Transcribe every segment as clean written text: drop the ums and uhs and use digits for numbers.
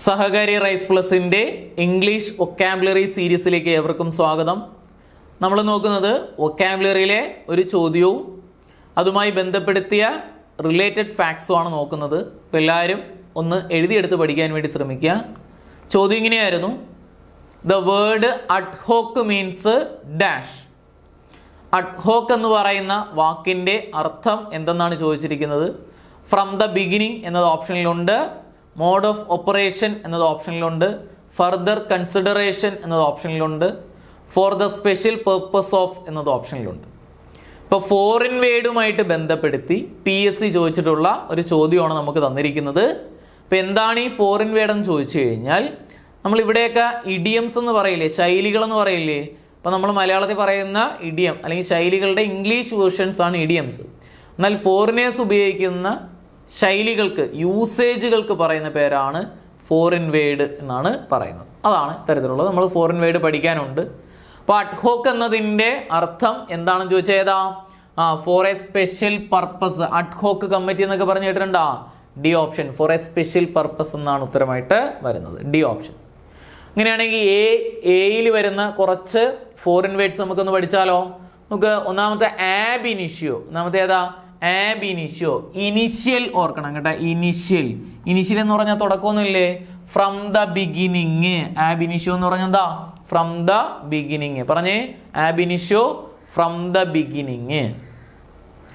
സഹകാരി rice പ്ലസിൻ്റെ English vocabulary സീരീസിലേക്ക് ഏവർക്കും സ്വാഗതം. നമ്മൾ നോക്കുന്നത് വൊക്കാബുലറിയിലെ ഒരു ചോദ്യവും അതുമായി ബന്ധപ്പെടുത്തിയ റിലേറ്റഡ് ഫാക്ട്സുമാണ് നോക്കുന്നത്. അപ്പോൾ എല്ലാവരും ഒന്ന് എഴുതിയെടുത്ത് പഠിക്കാൻ വേണ്ടി ശ്രമിക്കുക. ചോദ്യം ഇങ്ങനെയായിരുന്നു: the word ad hoc means dash. Ad hoc എന്ന് പറയുന്ന വാക്കിൻ്റെ അർത്ഥം എന്തെന്നാണ് ചോദിച്ചിരിക്കുന്നത്. ഫ്രം ദ ബിഗിനിങ് എന്നത് ഓപ്ഷനിലുണ്ട്, മോഡ് ഓഫ് ഓപ്പറേഷൻ എന്നത് ഓപ്ഷനിലുണ്ട്, ഫർദർ കൺസിഡറേഷൻ എന്നത് ഓപ്ഷനിലുണ്ട്, for the special purpose of എന്നത് ഓപ്ഷനിലുണ്ട്. ഇപ്പോൾ ഫോറിൻ വേർഡുമായിട്ട് ബന്ധപ്പെടുത്തി PSC ചോദിച്ചിട്ടുള്ള ഒരു ചോദ്യമാണ് നമുക്ക് തന്നിരിക്കുന്നത്. അപ്പോൾ എന്താണ് ഈ ഫോറിൻ വേർഡ് എന്ന് ചോദിച്ചു കഴിഞ്ഞാൽ, നമ്മൾ ഇവിടെയൊക്കെ ഇഡിയംസ് എന്ന് പറയില്ലേ, ശൈലികളെന്ന് പറയില്ലേ. അപ്പോൾ നമ്മൾ മലയാളത്തിൽ പറയുന്ന ഇഡിയം അല്ലെങ്കിൽ ശൈലികളുടെ ഇംഗ്ലീഷ് വേർഷൻസ് ആണ് ഇഡിയംസ്. എന്നാൽ ഫോറിനേഴ്സ് ഉപയോഗിക്കുന്ന ശൈലികൾക്ക്, യൂസേജുകൾക്ക് പറയുന്ന പേരാണ് ഫോറിൻ വേർഡ് എന്നാണ് പറയുന്നത്. അതാണ് തരത്തിലുള്ളത്. നമ്മൾ ഫോറിൻ വേർഡ് പഠിക്കാനുണ്ട്. അപ്പോൾ അഡ്ഹോക്ക് എന്നതിൻ്റെ അർത്ഥം എന്താണെന്ന് ചോദിച്ചാൽ ഏതാ? For a special purpose. Ad hoc committee എന്നൊക്കെ പറഞ്ഞു കേട്ടിട്ടുണ്ടാ? D option, for a special purpose എന്നാണ് ഉത്തരമായിട്ട് വരുന്നത്. D option. അങ്ങനെയാണെങ്കിൽ എയിൽ വരുന്ന കുറച്ച് ഫോറിൻ വേർഡ്സ് നമുക്കൊന്ന് പഠിച്ചാലോ? നമുക്ക് ഒന്നാമത്തെ ആബ് ഇനിഷ്യോ. ഒന്നാമത്തെ ഏതാ? ആബ് ഇനിഷ്യോ. ഇനിഷ്യൽ ഓർക്കണം കേട്ടോ. ഇനിഷ്യൽ എന്ന് പറഞ്ഞാൽ തുടക്കമൊന്നുമില്ലേ? From the beginning. Ab initio എന്ന് പറഞ്ഞാൽ എന്താ? From the beginning. പറഞ്ഞേ, ab initio from the beginning.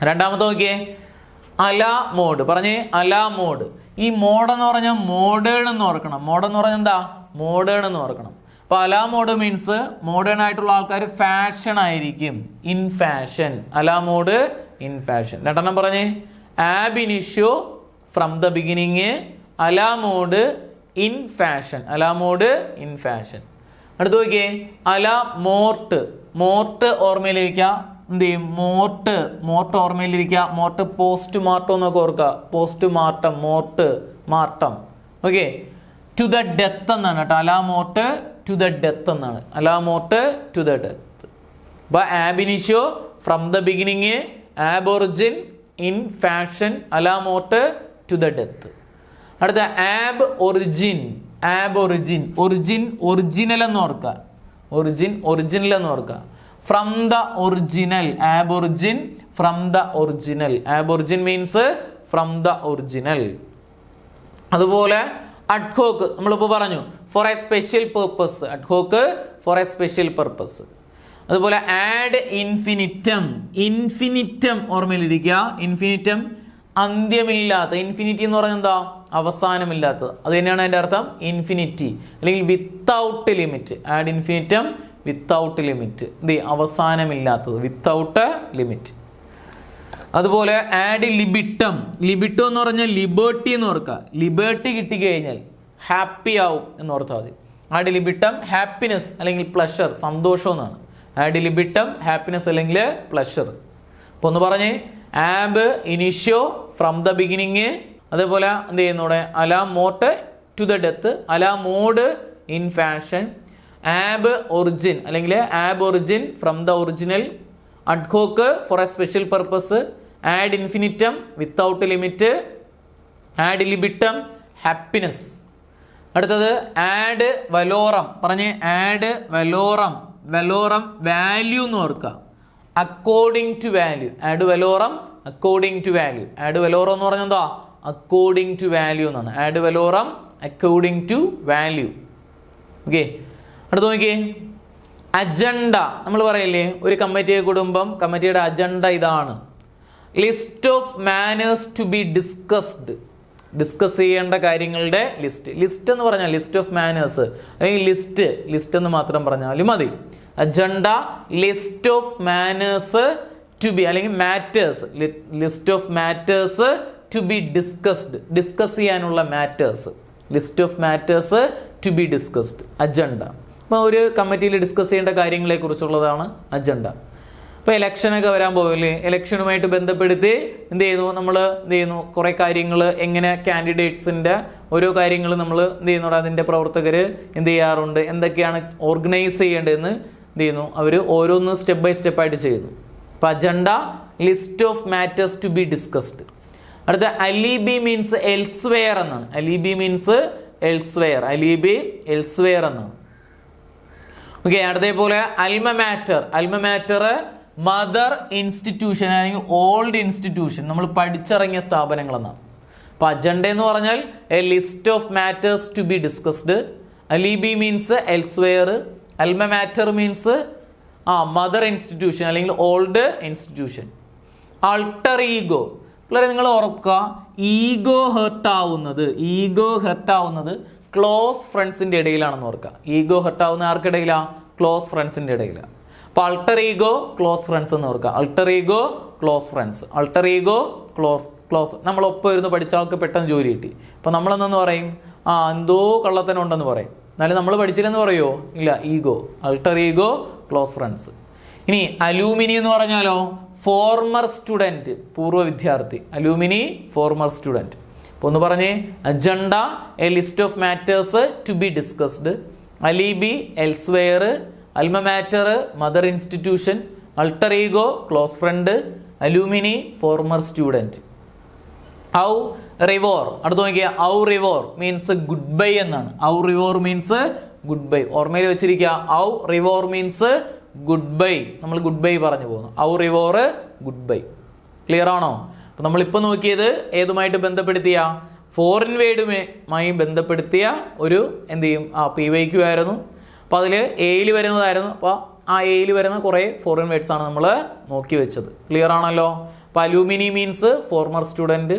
രണ്ടാമത്തെ നോക്കിയേ, അല മോഡ്. പറഞ്ഞേ, അല മോഡ്. ഈ മോഡ് എന്ന് പറഞ്ഞാൽ മോഡേൺ എന്ന് ഓർക്കണം. മോഡ് എന്ന് പറഞ്ഞാൽ എന്താ? മോഡേൺ എന്ന് ഓർക്കണം. അപ്പൊ അല മോഡ് മീൻസ് മോഡേൺ ആയിട്ടുള്ള ആൾക്കാർ ഫാഷൻ ആയിരിക്കും. In fashion. A la mode in fashion. രണ്ടെണ്ണം പറഞ്ഞേ, ab initio from the beginning, a la mode in fashion. A la mode in fashion. അടുത്ത് നോക്കിയേ, അല മോർട്ട്. മോർട്ട് ഓർമ്മയിലിരിക്കുക. എന്ത് ചെയ്യും? മോർട്ട് ഓർമ്മയിലിരിക്കുക. മോർട്ട് പോസ്റ്റ് മാർട്ടം എന്നൊക്കെ ഓർക്കുക. Post mortem, mort mortem. Okay. To the death എന്നാണ് കേട്ടോ. അല മോർട്ട് ടു ദ ഡെത്ത് എന്നാണ്. അല മോർട്ട് ടു ദ ഡെത്ത്. അപ്പൊ ab initio from the beginning, ab origine, in fashion, a la mort to the death. അടുത്ത ab origine. Ab origine. Original എന്ന് ഓർക്കുക. Original എന്ന് ഓർക്കുക. From the original. Ab origine from the original. Ab origine means from the original. അതുപോലെ ad hoc നമ്മളിപ്പോൾ പറഞ്ഞു, for a special purpose. Ad hoc for a special purpose. അതുപോലെ ad infinitum. Infinitum ഓർമ്മയിലിരിക്കുക. Infinitum അന്ത്യമില്ലാത്ത. ഇൻഫിനിറ്റി എന്ന് പറഞ്ഞാൽ എന്താ? അവസാനമില്ലാത്തത്. അത് തന്നെയാണ് അതിൻ്റെ അർത്ഥം, ഇൻഫിനിറ്റി അല്ലെങ്കിൽ without limit. Ad infinitum without limit. അവസാനമില്ലാത്തത്, വിത്തൗട്ട് ലിമിറ്റ്. അതുപോലെ ആഡ് ലിബിട്ടം. ലിബിട്ടോ എന്ന് പറഞ്ഞാൽ ലിബേർട്ടി എന്ന് ഓർക്കുക. ലിബേർട്ടി കിട്ടിക്കഴിഞ്ഞാൽ ഹാപ്പി ആവും എന്ന് ഓർത്താൽ മതി. ആഡ് ലിബിട്ടം ഹാപ്പിനെസ് അല്ലെങ്കിൽ പ്ലഷർ, സന്തോഷം എന്നാണ്. ആഡ് ലിബിട്ടം ഹാപ്പിനെസ് അല്ലെങ്കിൽ പ്ലഷർ. അപ്പോൾ ഒന്ന് പറഞ്ഞേ, ab initio from the beginning. അതേപോലെ എന്ത് ചെയ്യുന്നു ഇവിടെ? A la mort to the death, a la mode in fashion, ab origine അല്ലെങ്കിൽ ab origine from the original, ad hoc for a special purpose, ad infinitum without limit, ad libitum happiness. അടുത്തത് ad valorem. പറഞ്ഞേ, ad valorem. Valorem value എന്ന് ഓർക്കുക. According to value. Ad valorem according to value. Ad valorem എന്ന് പറഞ്ഞാൽ എന്താ? According to value എന്നാണ്. Ad valorem according to value. Okay. അടുത്ത് നോക്കിയേ, അജണ്ട. നമ്മൾ പറയില്ലേ, ഒരു കമ്മിറ്റിയെ കൂടുമ്പം കമ്മിറ്റിയുടെ അജണ്ട ഇതാണ്. List of manners to be discussed. Discuss ചെയ്യേണ്ട കാര്യങ്ങളുടെ ലിസ്റ്റ്. ലിസ്റ്റ് എന്ന് പറഞ്ഞാൽ ലിസ്റ്റ് ഓഫ് മാനേഴ്സ് അല്ലെങ്കിൽ ലിസ്റ്റ് എന്ന് മാത്രം പറഞ്ഞാലും മതി. Agenda, list of manners to be അല്ലെങ്കിൽ matters. List of matters to be discussed. Discuss ചെയ്യാനുള്ള matters. List of matters to be discussed. Agenda. അപ്പോൾ ഒരു കമ്മിറ്റിയിൽ ഡിസ്കസ് ചെയ്യേണ്ട കാര്യങ്ങളെ കുറിച്ചുള്ളതാണ് അജണ്ട. ഇപ്പോൾ ഇലക്ഷനൊക്കെ വരാൻ പോകില്ലേ, ഇലക്ഷനുമായിട്ട് ബന്ധപ്പെടുത്തി എന്ത് ചെയ്യുന്നു? നമ്മൾ എന്ത് ചെയ്യുന്നു? കുറേ കാര്യങ്ങൾ എങ്ങനെ കാൻഡിഡേറ്റ്സിൻ്റെ ഓരോ കാര്യങ്ങൾ നമ്മൾ എന്ത് ചെയ്യുന്നു? അതിൻ്റെ പ്രവർത്തകർ എന്ത് ചെയ്യാറുണ്ട്, എന്തൊക്കെയാണ് ഓർഗനൈസ് ചെയ്യേണ്ടതെന്ന് എന്ത് ചെയ്യുന്നു? അവർ ഓരോന്ന് സ്റ്റെപ്പ് ബൈ സ്റ്റെപ്പായിട്ട് ചെയ്യുന്നു. അപ്പോൾ agenda, list of matters to be discussed. അടുത്ത അലീബി മീൻസ് എൽസ്വെയർ എന്നാണ്. Alibi means elsewhere, alibi elsewhere എന്നാണ്. ഓക്കെ, അതേപോലെ അൽമ മാറ്റർ മദർ ഇൻസ്റ്റിറ്റ്യൂഷൻ അല്ലെങ്കിൽ ഓൾഡ് ഇൻസ്റ്റിറ്റ്യൂഷൻ, നമ്മൾ പഠിച്ചിറങ്ങിയ സ്ഥാപനങ്ങൾ എന്നാണ്. അപ്പൊ അജണ്ട എന്ന് പറഞ്ഞാൽ a list of matters to be discussed, alibi means elsewhere, alma mater means mother institution അല്ലെങ്കിൽ ഓൾഡ് ഇൻസ്റ്റിറ്റ്യൂഷൻ. അൾട്ടർ ഈഗോ, പിള്ളേരെ നിങ്ങൾ ഓർക്കുക, ഈഗോ ഹെർട്ട് ആവുന്നത് ക്ലോസ് ഫ്രണ്ട്സിന്റെ ഇടയിലാണെന്ന് ഓർക്കുക. ഈഗോ ഹെർട്ട് ആവുന്ന ആർക്കിടയിലാ? ക്ലോസ് ഫ്രണ്ട്സിന്റെ ഇടയിലാണ്. അപ്പൊ അൾട്ടർ ഈഗോ ക്ലോസ് ഫ്രണ്ട്സ് എന്ന് ഓർക്കുക. Alter ego close friends, alter ego close നമ്മളൊപ്പം ഇരുന്ന് പഠിച്ച ആൾക്ക് പെട്ടെന്ന് ജോലി കിട്ടി. അപ്പൊ നമ്മളെന്നു പറയും, എന്തോ കള്ളത്തനം ഉണ്ടെന്ന് പറയും. എന്നാലും നമ്മൾ പഠിച്ചില്ലെന്ന് പറയുമോ? ഇല്ല. Ego, alter ego close friends. ഇനി അലൂമിനി എന്ന് പറഞ്ഞാലോ? ഫോർമർ സ്റ്റുഡൻറ്റ്, പൂർവ്വ വിദ്യാർത്ഥി. Alumni former student. അപ്പോൾ ഒന്ന് പറഞ്ഞേ, agenda a list of matters to be discussed, alibi elsewhere, alma mater mother institution, alter ego close friend, alumni former student. Au റിവോർ, അടുത്ത് നോക്കിയാൽ ഔ റിവോർ മീൻസ് ഗുഡ് ബൈ എന്നാണ്. ഔ റിവോർ മീൻസ് ഗുഡ് ബൈ, ഓർമ്മയിൽ വെച്ചിരിക്കുക. ഔ റിവോർ മീൻസ് ഗുഡ് ബൈ, നമ്മൾ good bye പറഞ്ഞു പോകുന്നു. ഔ റിവോർ ഗുഡ് ബൈ. ക്ലിയർ ആണോ? അപ്പൊ നമ്മളിപ്പോൾ നോക്കിയത് ഏതുമായിട്ട് ബന്ധപ്പെടുത്തിയ? ഫോറിൻ വേർഡുമായി ബന്ധപ്പെടുത്തിയ ഒരു എന്ത് ചെയ്യും PYQ ആയിരുന്നു. അപ്പോൾ അതിൽ എയിൽ വരുന്നതായിരുന്നു. അപ്പോൾ ആ എയിൽ വരുന്ന കുറേ ഫോറിൻ വേർഡ്സ് ആണ് നമ്മൾ നോക്കി വെച്ചത്. ക്ലിയർ ആണല്ലോ? അപ്പോൾ alumni means former student,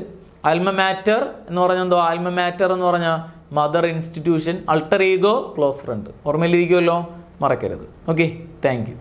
alma mater എന്ന് പറഞ്ഞാൽ എന്തോ? ആൽമ മാറ്റർ എന്ന് പറഞ്ഞാൽ mother institution, alter ego close friend. ഓർമ്മയിലിരിക്കുമല്ലോ, മറക്കരുത്. Okay, thank U.